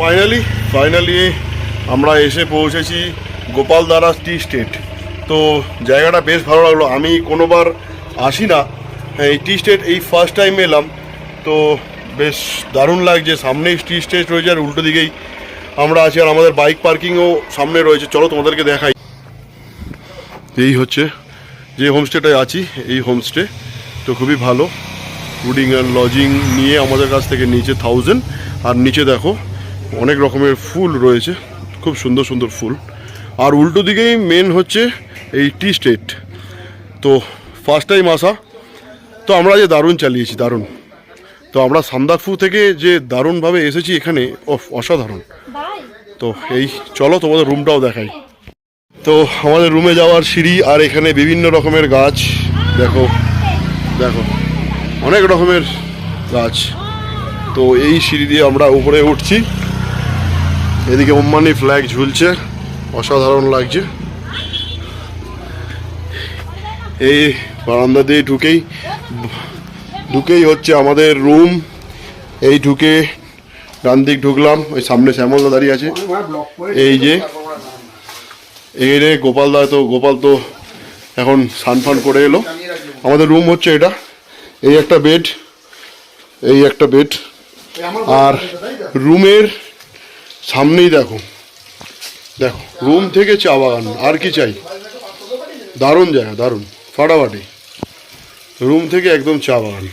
Finally আমরা এসে পৌঁছেছি গোপালদারা টি স্টেট। তো জায়গাটা বেশ ভালো লাগলো, আমি কোনোবার আসি না এই টি স্টেট, এই ফার্স্ট টাইম এলাম। তো বেশ দারুণ লাগছে, সামনেই টি স্টেট রয়েছে আর উল্টো দিকেই আমরা আছি, আর আমাদের বাইক পার্কিংও সামনে রয়েছে। চলো তোমাদেরকে দেখাই। এই হচ্ছে যে হোমস্টেটায় আছি, এই হোমস্টে তো খুবই ভালো, ফুডিং অ্যান্ড লজিং নিয়ে আমাদের কাছ থেকে নিচে 1000। আর নিচে দেখো অনেক রকমের ফুল রয়েছে, খুব সুন্দর সুন্দর ফুল। আর উল্টো দিকেই মেন হচ্ছে এই টি স্টেট। তো ফার্স্ট টাইম আসা, তো আমরা যে দারুণ চালিয়েছি, দারুণ। তো আমরা সান্দাকফু থেকে যে দারুণভাবে এসেছি এখানে, অসাধারণ। তো এই চলো তোমাদের রুমটাও দেখাই। তো আমাদের রুমে যাওয়ার সিঁড়ি, আর এখানে বিভিন্ন রকমের গাছ, দেখো দেখো অনেক রকমের গাছ। তো এই সিঁড়ি দিয়ে আমরা উপরে উঠছি, এদিকে ওম্মানি ফ্ল্যাগ ঝুলছে, অসাধারণ লাগছে। এই বারান্দা দিয়ে ঢুকেই হচ্ছে আমাদের রুম। এই ঢুকে ডান দিক ঢুকলাম, ওই সামনে শ্যামলদা দাঁড়িয়ে আছে। এই যে এই রে গোপালদা, তো গোপাল তো এখন স্নান করে এলো। আমাদের রুম হচ্ছে এটা, এই একটা বেড, এই একটা বেড। আর রুমের সামনেই দেখো দেখো রুম থেকে চা বাগান, আর কি চাই। দারুণ জায়গা, দারুণ ফাটাফাটি, রুম থেকে একদম চা বাগান।